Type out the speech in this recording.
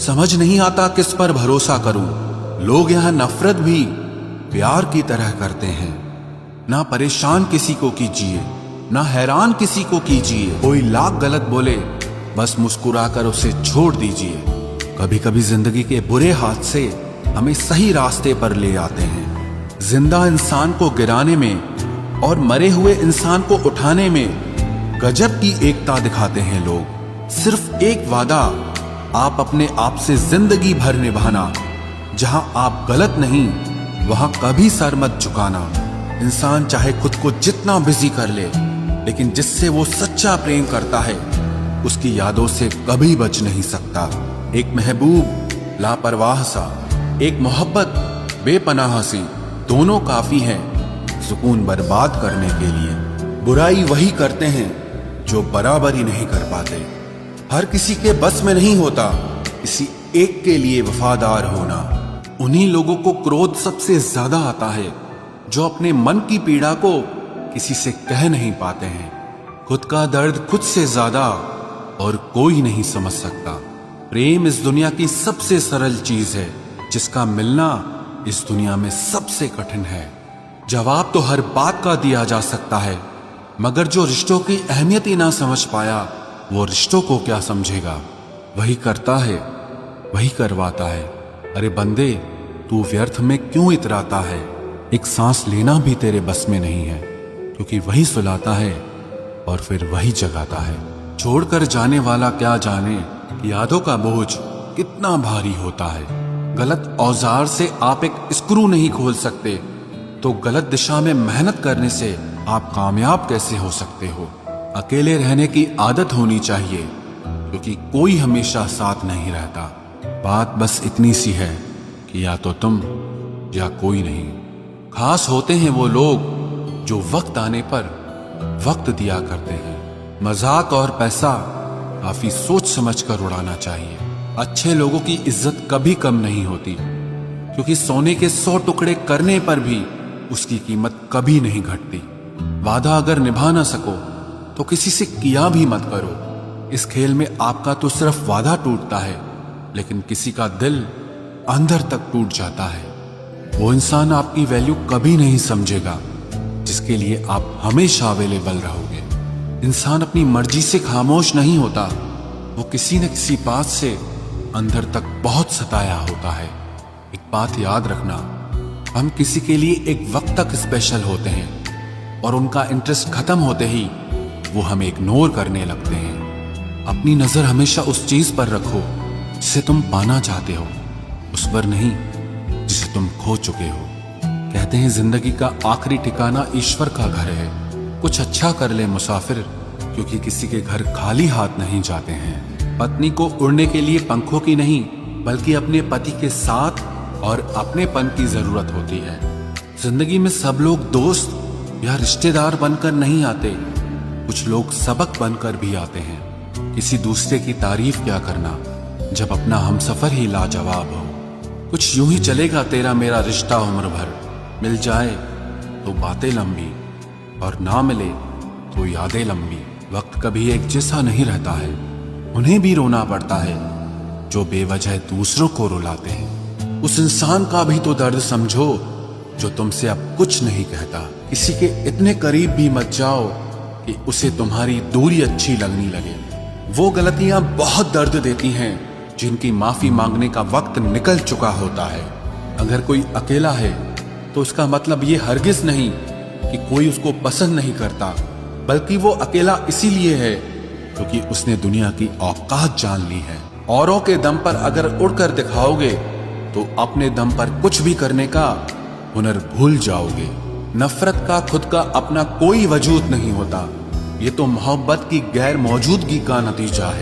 समझ नहीं आता किस पर भरोसा करूं। लोग यहाँ नफरत भी प्यार की तरह करते हैं। ना परेशान किसी को कीजिए, ना हैरान किसी को कीजिए। कोई लाख गलत बोले, बस मुस्कुराकर उसे छोड़ दीजिए। कभी कभी जिंदगी के बुरे हादसे हमें सही रास्ते पर ले आते हैं। जिंदा इंसान को गिराने में और मरे हुए इंसान को उठाने में गजब की एकता दिखाते हैं लोग। सिर्फ एक वादा आप अपने आप से जिंदगी भर निभाना, जहां आप गलत नहीं वहां कभी सर मत झुकाना। इंसान चाहे खुद को जितना बिजी कर ले, लेकिन जिससे वो सच्चा प्रेम करता है उसकी यादों से कभी बच नहीं सकता। एक महबूब लापरवाह सा, एक मोहब्बत बेपनाह सी, दोनों काफी हैं सुकून बर्बाद करने के लिए। बुराई वही करते हैं जो बराबरी नहीं कर पाते। हर किसी के बस में नहीं होता किसी एक के लिए वफादार होना। उन्हीं लोगों को क्रोध सबसे ज्यादा आता है जो अपने मन की पीड़ा को किसी से कह नहीं पाते हैं। खुद का दर्द खुद से ज्यादा और कोई नहीं समझ सकता। प्रेम इस दुनिया की सबसे सरल चीज है, जिसका मिलना इस दुनिया में सबसे कठिन है। जवाब तो हर बात का दिया जा सकता है, मगर जो रिश्तों की अहमियत ही ना समझ पाया वो रिश्तों को क्या समझेगा। वही करता है, वही करवाता है। अरे बंदे, तू व्यर्थ में क्यों इतराता है। एक सांस लेना भी तेरे बस में नहीं है, क्योंकि वही सुलाता है और फिर वही जगाता है। छोड़कर जाने वाला क्या जाने कि यादों का बोझ कितना भारी होता है। गलत औजार से आप एक स्क्रू नहीं खोल सकते, तो गलत दिशा में मेहनत करने से आप कामयाब कैसे हो सकते हो। अकेले रहने की आदत होनी चाहिए, क्योंकि कोई हमेशा साथ नहीं रहता। बात बस इतनी सी है कि या तो तुम या कोई नहीं। खास होते हैं वो लोग जो वक्त आने पर वक्त दिया करते हैं। मजाक और पैसा काफी सोच समझ कर उड़ाना चाहिए। अच्छे लोगों की इज्जत कभी कम नहीं होती, क्योंकि सोने के 100 टुकड़े करने पर भी उसकी कीमत कभी नहीं घटती। वादा अगर निभा ना सको तो किसी से किया भी मत करो। इस खेल में आपका तो सिर्फ वादा टूटता है, लेकिन किसी का दिल अंदर तक टूट जाता है। वो इंसान आपकी वैल्यू कभी नहीं समझेगा जिसके लिए आप हमेशा अवेलेबल रहोगे। इंसान अपनी मर्जी से खामोश नहीं होता, वो किसी न किसी बात से अंदर तक बहुत सताया होता है। एक बात याद रखना, हम किसी के लिए एक वक्त तक स्पेशल होते हैं और उनका इंटरेस्ट खत्म होते ही वो हमें इग्नोर करने लगते हैं। अपनी नजर हमेशा उस चीज पर रखो जिसे तुम पाना चाहते हो, उस पर नहीं जिसे तुम खो चुके हो। कहते हैं जिंदगी का आखिरी ठिकाना ईश्वर का घर है। कुछ अच्छा कर ले मुसाफिर, क्योंकि किसी के घर खाली हाथ नहीं जाते हैं। पत्नी को उड़ने के लिए पंखों की नहीं, बल्कि अपने पति के साथ और अपनेपन की जरूरत होती है। जिंदगी में सब लोग दोस्त या रिश्तेदार बनकर नहीं आते, कुछ लोग सबक बनकर भी आते हैं। किसी दूसरे की तारीफ क्या करना जब अपना हमसफर ही लाजवाब हो। कुछ यूं ही चलेगा तेरा मेरा रिश्ता उम्र भर। मिल जाए तो बातें लंबी, और ना मिले तो यादें लंबी। वक्त कभी एक जैसा नहीं रहता है, उन्हें भी रोना पड़ता है जो बेवजह दूसरों को रुलाते हैं। उस इंसान का भी तो दर्द समझो जो तुमसे अब कुछ नहीं कहता। किसी के इतने करीब भी मत जाओ कि उसे तुम्हारी दूरी अच्छी लगने लगे। वो गलतियां बहुत दर्द देती हैं जिनकी माफी मांगने का वक्त निकल चुका होता है। अगर कोई अकेला है तो उसका मतलब ये हरगिज नहीं कि कोई उसको पसंद नहीं करता, बल्कि वो अकेला इसीलिए है क्योंकि उसने दुनिया की औकात जान ली है। औरों के दम पर अगर उड़कर दिखाओगे तो अपने दम पर कुछ भी करने का हुनर भूल जाओगे। नफरत का खुद का अपना कोई वजूद नहीं होता, ये तो मोहब्बत की गैर मौजूदगी का नतीजा है।